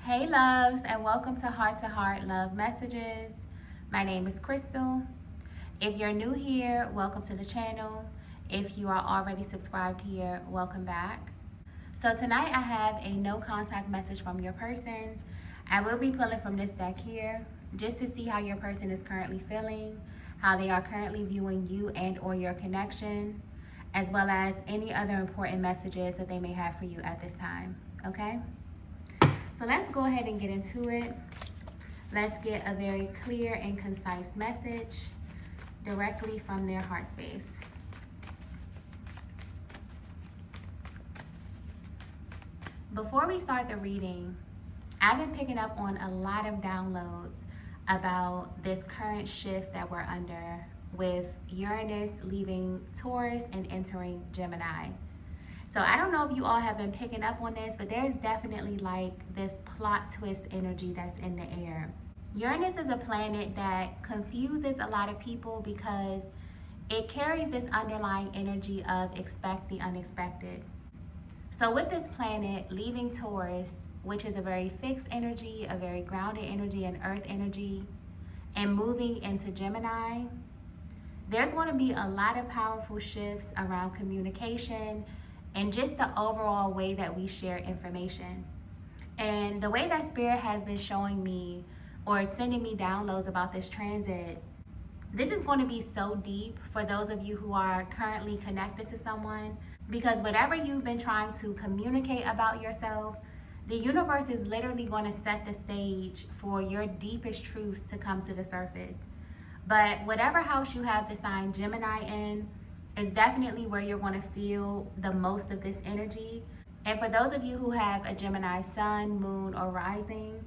Hey loves, and welcome to Heart Love Messages. My name is Crystal. If you're new here, welcome to the channel. If you are already subscribed here, welcome back. So tonight I have a no contact message from your person. I will be pulling from this deck here just to see how your person is currently feeling, how they are currently viewing you and or your connection, as well as any other important messages that they may have for you at this time, okay? So let's go ahead and get into it. Let's get a very clear and concise message directly from their heart space. Before we start the reading, I've been picking up on a lot of downloads about this current shift that we're under with Uranus leaving Taurus and entering Gemini. So I don't know if you all have been picking up on this, but there's definitely like this plot twist energy that's in the air. Uranus is a planet that confuses a lot of people because it carries this underlying energy of expect the unexpected. So with this planet leaving Taurus, which is a very fixed energy, a very grounded energy, and earth energy, and moving into Gemini, there's going to be a lot of powerful shifts around communication and just the overall way that we share information. And the way that Spirit has been showing me or sending me downloads about this transit, this is going to be so deep for those of you who are currently connected to someone, because whatever you've been trying to communicate about yourself, the universe is literally going to set the stage for your deepest truths to come to the surface. But whatever house you have the sign Gemini in, is definitely where you're going to feel the most of this energy. And for those of you who have a Gemini sun, moon, or rising,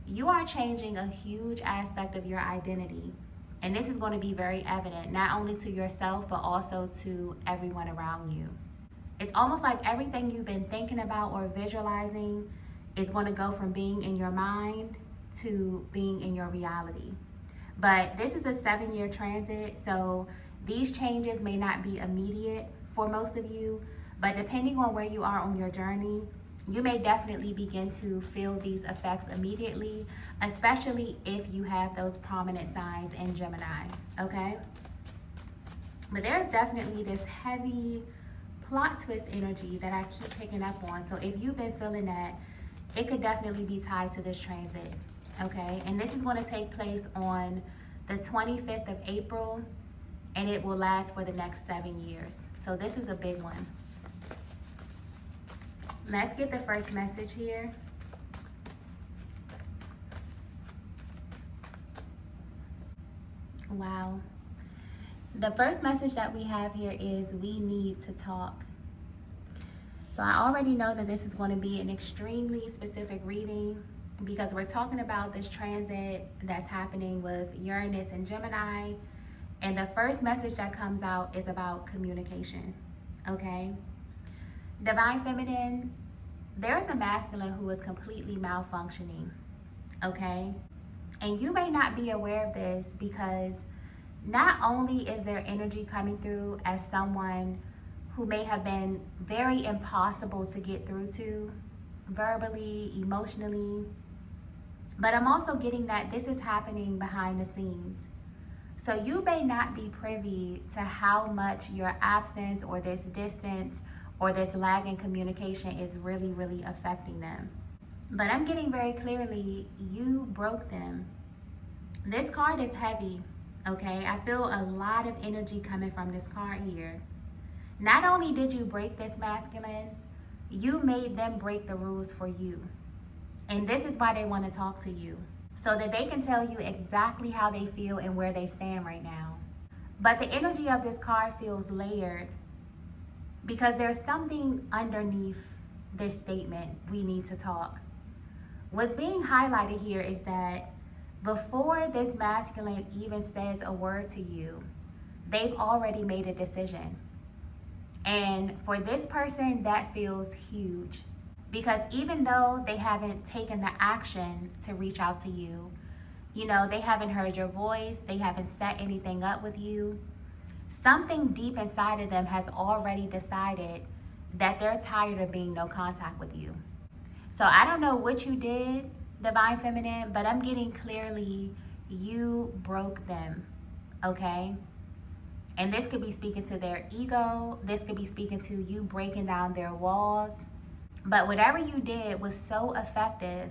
you are changing a huge aspect of your identity. And this is going to be very evident, not only to yourself, but also to everyone around you. It's almost like everything you've been thinking about or visualizing is going to go from being in your mind to being in your reality. But this is a 7-year transit, so these changes may not be immediate for most of you, but depending on where you are on your journey, you may definitely begin to feel these effects immediately, especially if you have those prominent signs in Gemini, okay? But there's definitely this heavy plot twist energy that I keep picking up on. So if you've been feeling that, it could definitely be tied to this transit, okay? And this is going to take place on the 25th of April, and it will last for the next 7 years. So this is a big one. Let's get the first message here. Wow. The first message that we have here is we need to talk. So I already know that this is going to be an extremely specific reading because we're talking about this transit that's happening with Uranus and Gemini. And the first message that comes out is about communication, okay? Divine Feminine, there's a masculine who is completely malfunctioning, okay? And you may not be aware of this because not only is there energy coming through as someone who may have been very impossible to get through to, verbally, emotionally, but I'm also getting that this is happening behind the scenes. So you may not be privy to how much your absence or this distance or this lag in communication is really, really affecting them. But I'm getting very clearly, you broke them. This card is heavy, okay? I feel a lot of energy coming from this card here. Not only did you break this masculine, you made them break the rules for you. And this is why they want to talk to you, so that they can tell you exactly how they feel and where they stand right now. But the energy of this card feels layered because there's something underneath this statement, we need to talk. What's being highlighted here is that before this masculine even says a word to you, they've already made a decision. And for this person, that feels huge. Because even though they haven't taken the action to reach out to you, you know, they haven't heard your voice, they haven't set anything up with you, something deep inside of them has already decided that they're tired of being no contact with you. So I don't know what you did Divine Feminine, but I'm getting clearly you broke them, okay? And this could be speaking to their ego. This could be speaking to you breaking down their walls. But whatever you did was so effective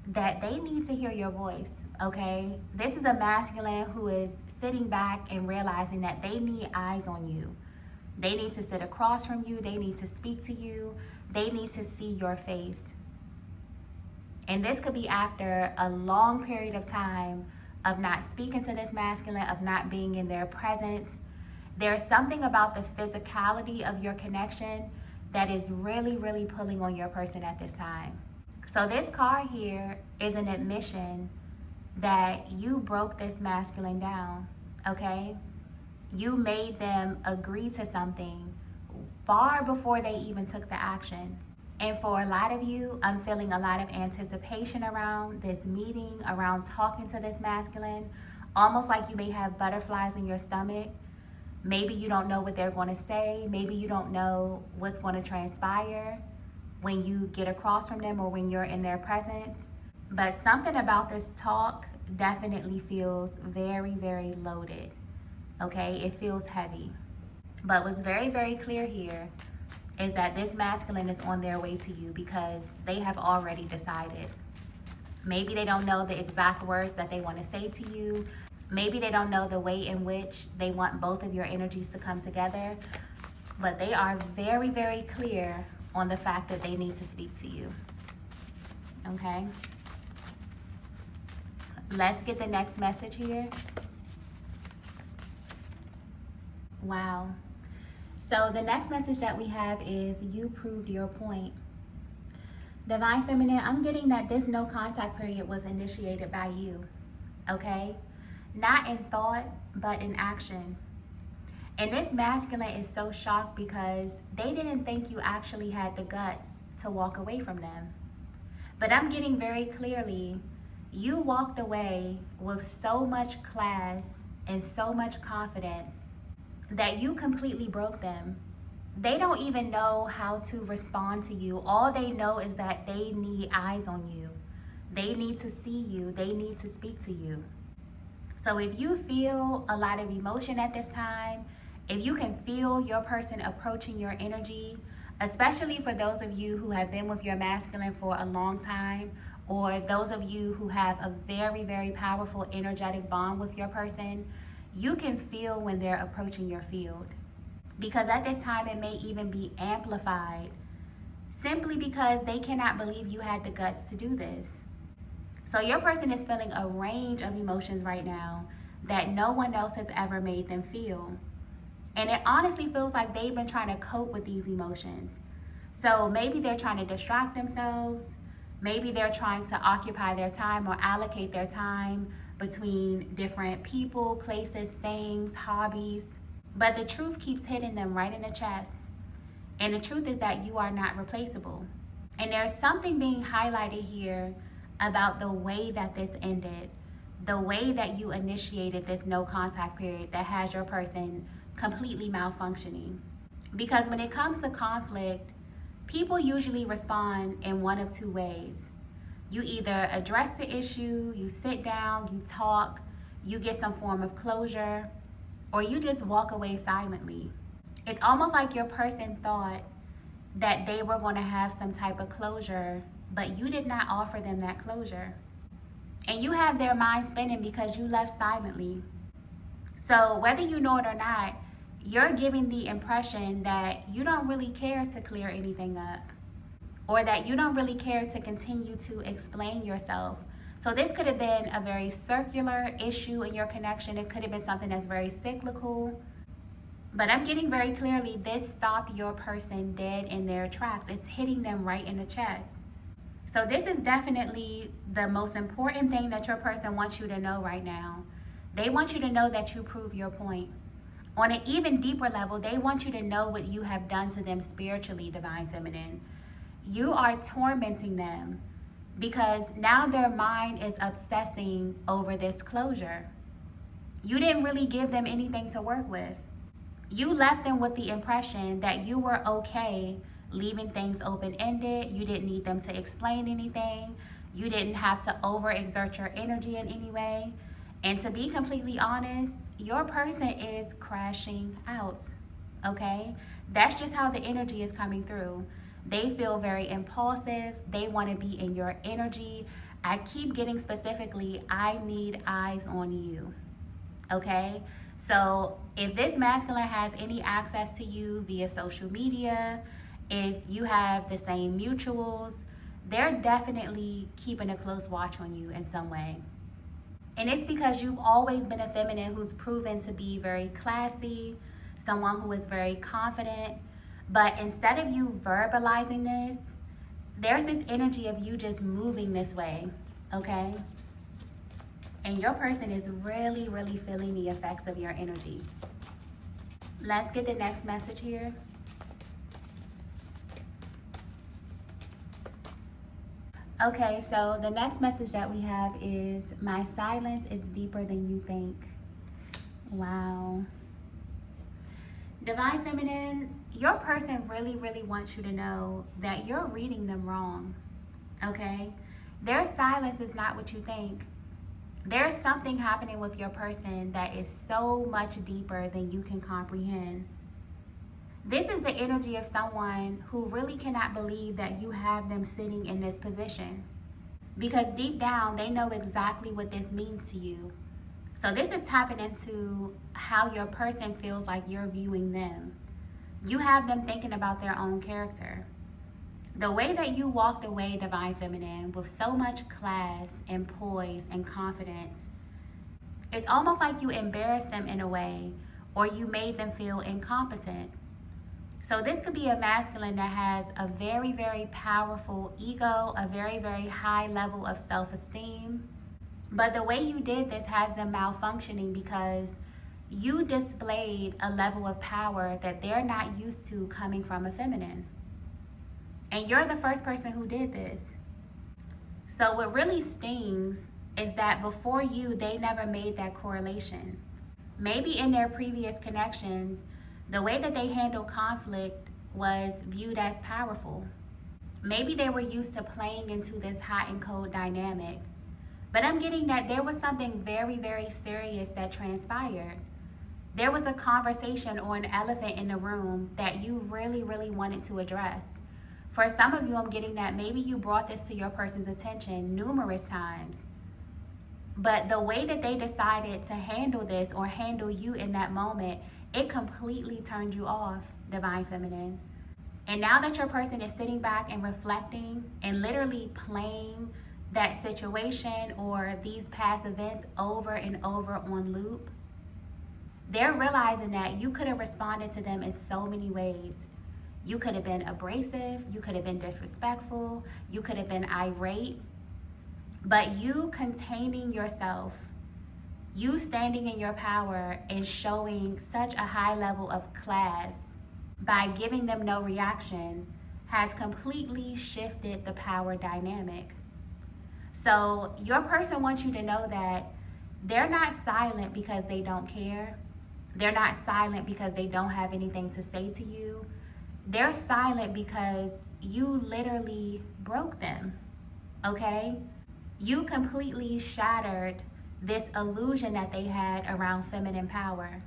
that they need to hear your voice, okay? This is a masculine who is sitting back and realizing that they need eyes on you. They need to sit across from you. They need to speak to you. They need to see your face. And this could be after a long period of time of not speaking to this masculine, of not being in their presence. There's something about the physicality of your connection that is really, really pulling on your person at this time. So this card here is an admission that you broke this masculine down, okay? You made them agree to something far before they even took the action. And for a lot of you, I'm feeling a lot of anticipation around this meeting, around talking to this masculine, almost like you may have butterflies in your stomach. Maybe you don't know what they're going to say. Maybe you don't know what's going to transpire when you get across from them or when you're in their presence. But something about this talk definitely feels very, very loaded, okay? It feels heavy. But what's very, very clear here is that this masculine is on their way to you because they have already decided. Maybe they don't know the exact words that they want to say to you. Maybe they don't know the way in which they want both of your energies to come together, but they are very, very clear on the fact that they need to speak to you, okay? Let's get the next message here. Wow. So the next message that we have is you proved your point. Divine Feminine, I'm getting that this no contact period was initiated by you, okay? Not in thought, but in action. And this masculine is so shocked because they didn't think you actually had the guts to walk away from them. But I'm getting very clearly, you walked away with so much class and so much confidence that you completely broke them. They don't even know how to respond to you. All they know is that they need eyes on you. They need to see you. They need to speak to you. So if you feel a lot of emotion at this time, if you can feel your person approaching your energy, especially for those of you who have been with your masculine for a long time, or those of you who have a very, very powerful energetic bond with your person, you can feel when they're approaching your field. Because at this time, it may even be amplified simply because they cannot believe you had the guts to do this. So your person is feeling a range of emotions right now that no one else has ever made them feel. And it honestly feels like they've been trying to cope with these emotions. So maybe they're trying to distract themselves. Maybe they're trying to occupy their time or allocate their time between different people, places, things, hobbies. But the truth keeps hitting them right in the chest. And the truth is that you are not replaceable. And there's something being highlighted here about the way that this ended, the way that you initiated this no contact period that has your person completely malfunctioning. Because when it comes to conflict, people usually respond in one of two ways. You either address the issue, you sit down, you talk, you get some form of closure, or you just walk away silently. It's almost like your person thought that they were going to have some type of closure, but you did not offer them that closure. And you have their mind spinning because you left silently. So whether you know it or not, you're giving the impression that you don't really care to clear anything up, or that you don't really care to continue to explain yourself. So this could have been a very circular issue in your connection. It could have been something that's very cyclical. But I'm getting very clearly this stopped your person dead in their tracks. It's hitting them right in the chest. So this is definitely the most important thing that your person wants you to know right now. They want you to know that you prove your point. On an even deeper level, they want you to know what you have done to them spiritually, Divine Feminine. You are tormenting them because now their mind is obsessing over this closure. You didn't really give them anything to work with. You left them with the impression that you were okay leaving things open-ended. You didn't need them to explain anything. You didn't have to overexert your energy in any way. And to be completely honest, your person is crashing out, okay? That's just how the energy is coming through. They feel very impulsive. They want to be in your energy. I keep getting specifically, I need eyes on you, okay? So if this masculine has any access to you via social media, if you have the same mutuals, they're definitely keeping a close watch on you in some way. And it's because you've always been a feminine who's proven to be very classy, someone who is very confident. But instead of you verbalizing this, there's this energy of you just moving this way, okay? And your person is really, really feeling the effects of your energy. Let's get the next message here. Okay, so the next message that we have is, my silence is deeper than you think. Wow. Divine Feminine, your person really, really wants you to know that you're reading them wrong, okay? Their silence is not what you think. There's something happening with your person that is so much deeper than you can comprehend. This is the energy of someone who really cannot believe that you have them sitting in this position. Because deep down, they know exactly what this means to you. So this is tapping into how your person feels like you're viewing them. You have them thinking about their own character. The way that you walked away, Divine Feminine, with so much class and poise and confidence, it's almost like you embarrassed them in a way, or you made them feel incompetent. So this could be a masculine that has a very, very powerful ego, a very, very high level of self-esteem. But the way you did this has them malfunctioning because you displayed a level of power that they're not used to coming from a feminine. And you're the first person who did this. So what really stings is that before you, they never made that correlation. Maybe in their previous connections, the way that they handled conflict was viewed as powerful. Maybe they were used to playing into this hot and cold dynamic. But I'm getting that there was something very, very serious that transpired. There was a conversation or an elephant in the room that you really, really wanted to address. For some of you, I'm getting that maybe you brought this to your person's attention numerous times. But the way that they decided to handle this or handle you in that moment, it completely turned you off, Divine Feminine. And now that your person is sitting back and reflecting and literally playing that situation or these past events over and over on loop, they're realizing that you could have responded to them in so many ways. You could have been abrasive, you could have been disrespectful, you could have been irate, but you containing yourself, you standing in your power and showing such a high level of class by giving them no reaction has completely shifted the power dynamic. So your person wants you to know that they're not silent because they don't care. They're not silent because they don't have anything to say to you. They're silent because you literally broke them, okay? You completely shattered this illusion that they had around feminine power.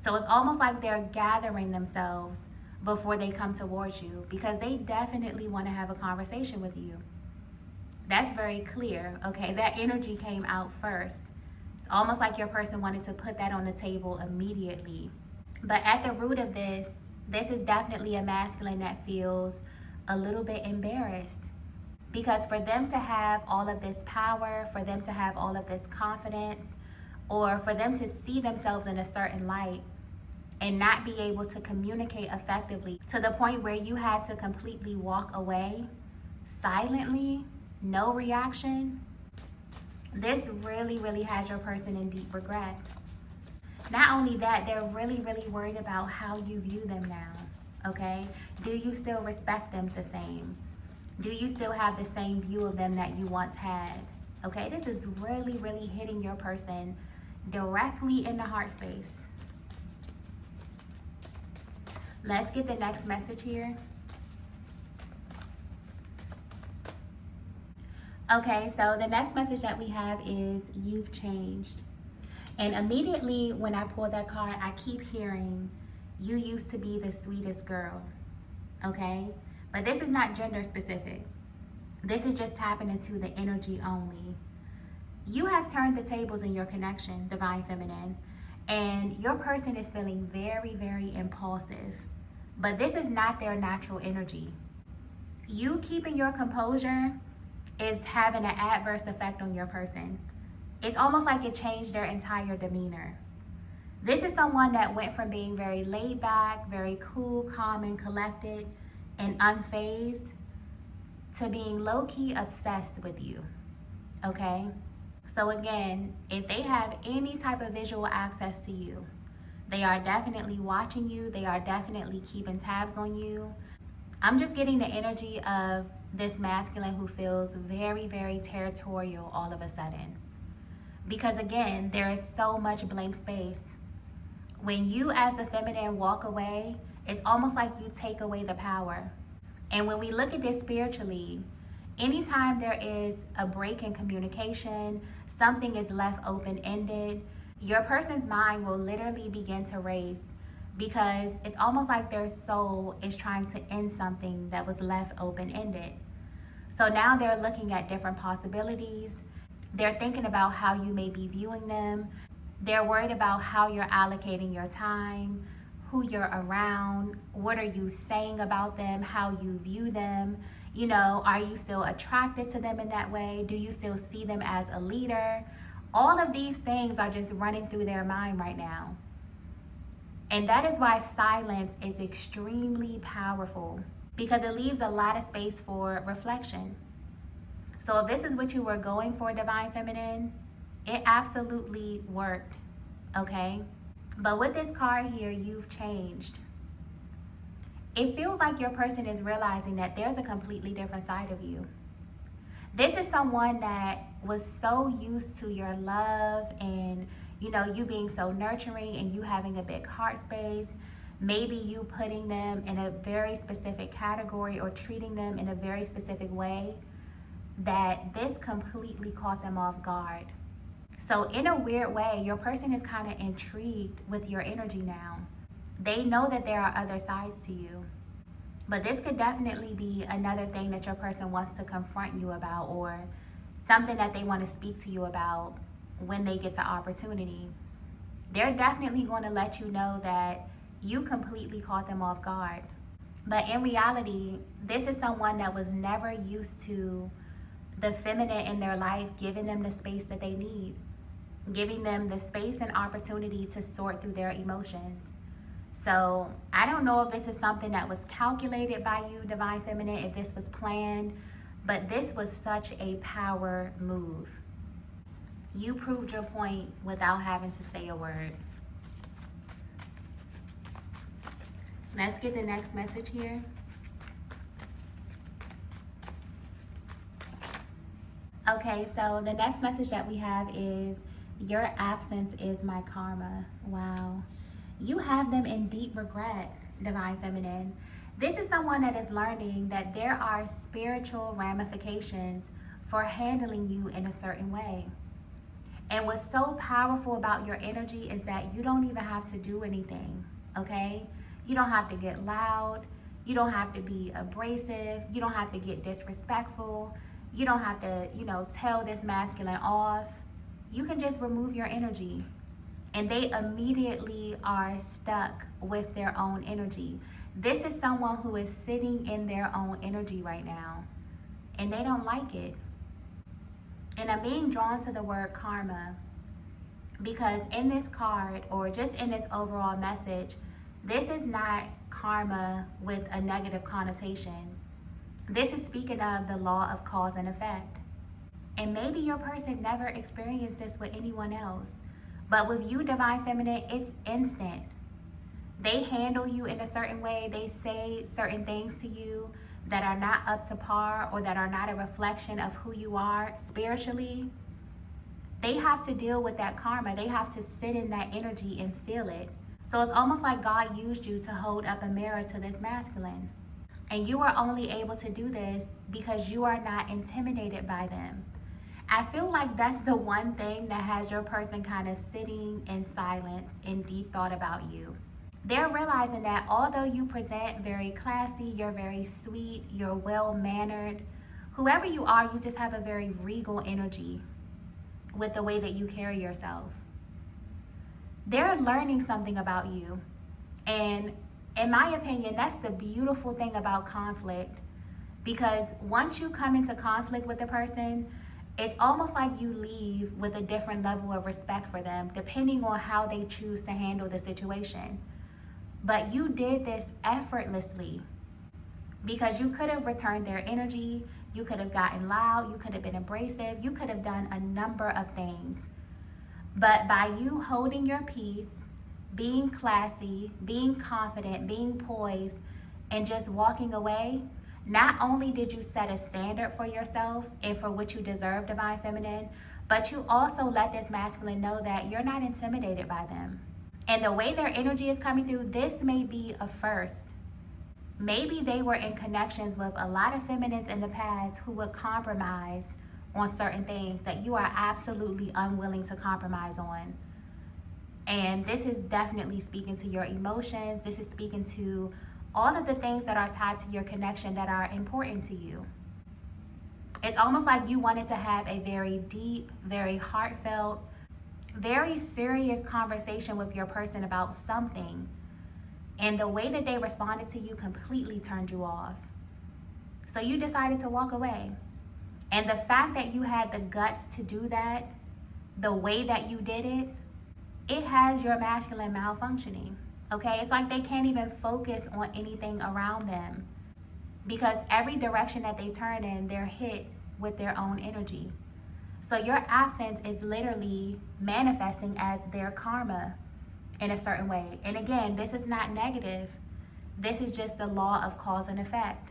So it's almost like they're gathering themselves before they come towards you because they definitely want to have a conversation with you. That's very clear, okay? That energy came out first. It's almost like your person wanted to put that on the table immediately. But at the root of this is definitely a masculine that feels a little bit embarrassed. Because for them to have all of this power, for them to have all of this confidence, or for them to see themselves in a certain light and not be able to communicate effectively to the point where you had to completely walk away silently, no reaction, this really, really has your person in deep regret. Not only that, they're really, really worried about how you view them now, okay? Do you still respect them the same? Do you still have the same view of them that you once had? Okay, this is really, really hitting your person directly in the heart space. Let's get the next message here. Okay, so the next message that we have is you've changed. And immediately when I pull that card, I keep hearing, you used to be the sweetest girl. Okay? But this is not gender specific. This is just tapping into the energy only. You have turned the tables in your connection, Divine Feminine, and your person is feeling very, very impulsive. But this is not their natural energy. You keeping your composure is having an adverse effect on your person. It's almost like it changed their entire demeanor. This is someone that went from being very laid back, very cool, calm, and collected, and unfazed to being low-key obsessed with you, okay? So again, if they have any type of visual access to you, they are definitely watching you, they are definitely keeping tabs on you. I'm just getting the energy of this masculine who feels very, very territorial all of a sudden. Because again, there is so much blank space. When you as the feminine walk away, it's almost like you take away the power. And when we look at this spiritually, anytime there is a break in communication, something is left open-ended, your person's mind will literally begin to race because it's almost like their soul is trying to end something that was left open-ended. So now they're looking at different possibilities. They're thinking about how you may be viewing them. They're worried about how you're allocating your time, who you're around, what are you saying about them, how you view them. You know, are you still attracted to them in that way? Do you still see them as a leader? All of these things are just running through their mind right now. And that is why silence is extremely powerful, because it leaves a lot of space for reflection. So if this is what you were going for, Divine Feminine, it absolutely worked, okay? But with this card here, you've changed. It feels like your person is realizing that there's a completely different side of you. This is someone that was so used to your love and, you know, you being so nurturing and you having a big heart space. Maybe you putting them in a very specific category or treating them in a very specific way, that this completely caught them off guard. So in a weird way, your person is kind of intrigued with your energy now. They know that there are other sides to you. But this could definitely be another thing that your person wants to confront you about, or something that they want to speak to you about when they get the opportunity. They're definitely going to let you know that you completely caught them off guard. But in reality, this is someone that was never used to the feminine in their life giving them the space that they need, giving them the space and opportunity to sort through their emotions. So I don't know if this is something that was calculated by you, Divine Feminine, if this was planned, but this was such a power move. You proved your point without having to say a word. Let's get the next message here. Okay, so the next message that we have is, your absence is my karma. Wow. You have them in deep regret, Divine Feminine. This is someone that is learning that there are spiritual ramifications for handling you in a certain way. And what's so powerful about your energy is that you don't even have to do anything, okay? You don't have to get loud. You don't have to be abrasive. You don't have to get disrespectful. You don't have to, tell this masculine off. You can just remove your energy. And they immediately are stuck with their own energy. This is someone who is sitting in their own energy right now, and they don't like it. And I'm being drawn to the word karma because in this card, or just in this overall message, this is not karma with a negative connotation. This is speaking of the law of cause and effect. And maybe your person never experienced this with anyone else. But with you, Divine Feminine, it's instant. They handle you in a certain way. They say certain things to you that are not up to par, or that are not a reflection of who you are spiritually. They have to deal with that karma. They have to sit in that energy and feel it. So it's almost like God used you to hold up a mirror to this masculine. And you are only able to do this because you are not intimidated by them. I feel like that's the one thing that has your person kind of sitting in silence in deep thought about you. They're realizing that although you present very classy, you're very sweet, you're well mannered, whoever you are, you just have a very regal energy with the way that you carry yourself. They're learning something about you. And in my opinion, that's the beautiful thing about conflict, because once you come into conflict with a person, it's almost like you leave with a different level of respect for them, depending on how they choose to handle the situation. But you did this effortlessly because you could have returned their energy, you could have gotten loud, you could have been abrasive, you could have done a number of things. But by you holding your peace, being classy, being confident, being poised, and just walking away, not only did you set a standard for yourself and for what you deserve, Divine Feminine, but you also let this masculine know that you're not intimidated by them. And the way their energy is coming through, this may be a first. Maybe they were in connections with a lot of feminines in the past who would compromise on certain things that you are absolutely unwilling to compromise on. And this is definitely speaking to your emotions. This is speaking to all of the things that are tied to your connection that are important to you. It's almost like you wanted to have a very deep, very heartfelt, very serious conversation with your person about something. And the way that they responded to you completely turned you off. So you decided to walk away. And the fact that you had the guts to do that, the way that you did it, it has your masculine malfunctioning. Okay, it's like they can't even focus on anything around them because every direction that they turn in, they're hit with their own energy. So your absence is literally manifesting as their karma in a certain way. And again, this is not negative. This is just the law of cause and effect.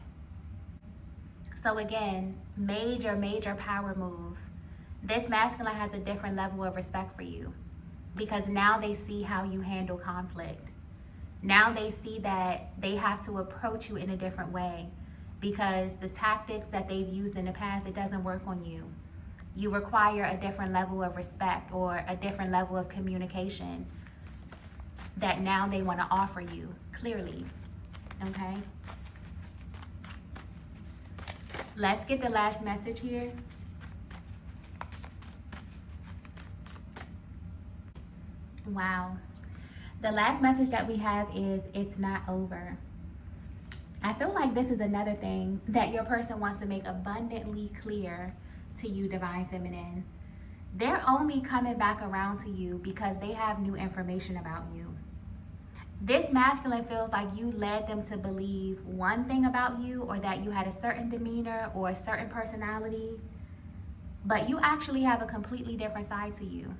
So again, major, major power move. This masculine has a different level of respect for you because now they see how you handle conflict. Now they see that they have to approach you in a different way because the tactics that they've used in the past, it doesn't work on you. You require a different level of respect or a different level of communication that now they want to offer you clearly. Okay? Let's get the last message here. Wow. The last message that we have is it's not over. I feel like this is another thing that your person wants to make abundantly clear to you, Divine Feminine. They're only coming back around to you because they have new information about you. This masculine feels like you led them to believe one thing about you, or that you had a certain demeanor or a certain personality, but you actually have a completely different side to you.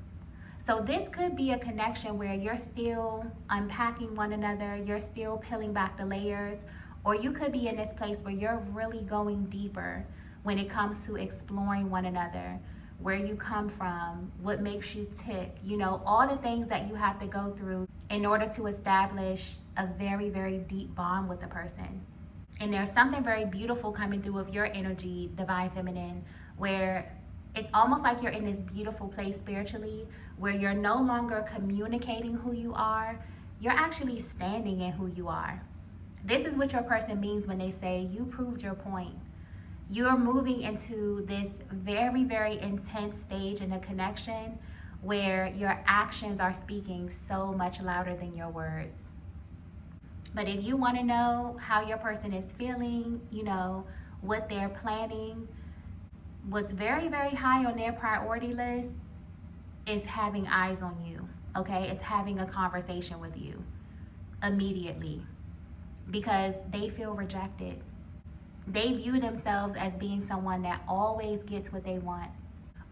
So this could be a connection where you're still unpacking one another, you're still peeling back the layers, or you could be in this place where you're really going deeper when it comes to exploring one another, where you come from, what makes you tick, all the things that you have to go through in order to establish a very, very deep bond with the person. And there's something very beautiful coming through of your energy, Divine Feminine, where it's almost like you're in this beautiful place spiritually where you're no longer communicating who you are, you're actually standing in who you are. This is what your person means when they say you proved your point. You're moving into this very, very intense stage in a connection where your actions are speaking so much louder than your words. But if you want to know how your person is feeling, what they're planning, what's very, very high on their priority list is having eyes on you, okay? It's having a conversation with you immediately because they feel rejected. They view themselves as being someone that always gets what they want.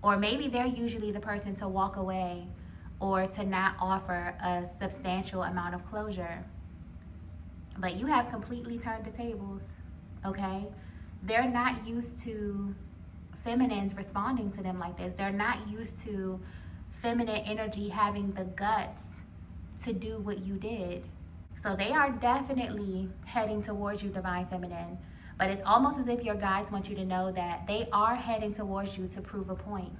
Or maybe they're usually the person to walk away or to not offer a substantial amount of closure. But you have completely turned the tables, okay? They're not used to feminines responding to them like this. They're not used to feminine energy having the guts to do what you did. So they are definitely heading towards you, Divine Feminine. But it's almost as if your guides want you to know that they are heading towards you to prove a point.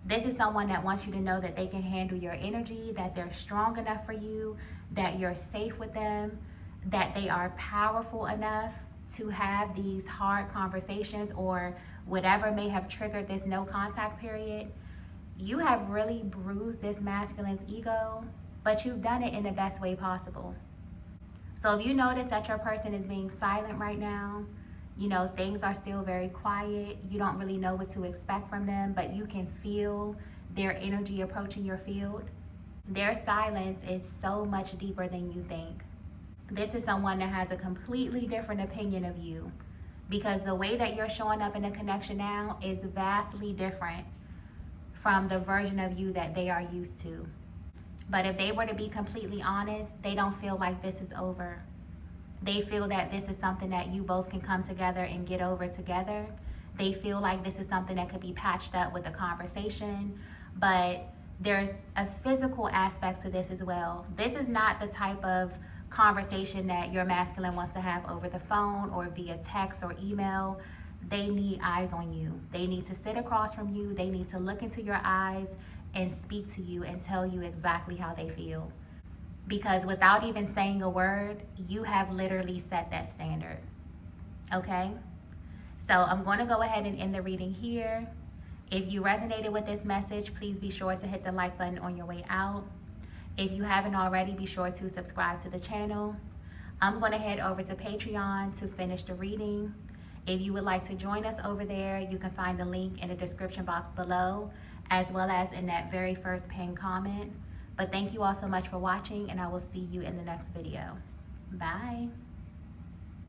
This is someone that wants you to know that they can handle your energy, that they're strong enough for you, that you're safe with them, that they are powerful enough to have these hard conversations or whatever may have triggered this no contact period. You have really bruised this masculine's ego, but you've done it in the best way possible. So if you notice that your person is being silent right now, you know, things are still very quiet, you don't really know what to expect from them, but you can feel their energy approaching your field. Their silence is so much deeper than you think. This is someone that has a completely different opinion of you, because the way that you're showing up in a connection now is vastly different from the version of you that they are used to. But if they were to be completely honest, they don't feel like this is over. They feel that this is something that you both can come together and get over together. They feel like this is something that could be patched up with a conversation, but there's a physical aspect to this as well. This is not the type of conversation that your masculine wants to have over the phone or via text or email. They need eyes on you. They need to sit across from you. They need to look into your eyes and speak to you and tell you exactly how they feel. Because without even saying a word, you have literally set that standard. Okay? So I'm going to go ahead and end the reading here. If you resonated with this message, please be sure to hit the like button on your way out. If you haven't already, be sure to subscribe to the channel. I'm going to head over to Patreon to finish the reading. If you would like to join us over there, you can find the link in the description box below, as well as in that very first pinned comment. But thank you all so much for watching, and I will see you in the next video. Bye.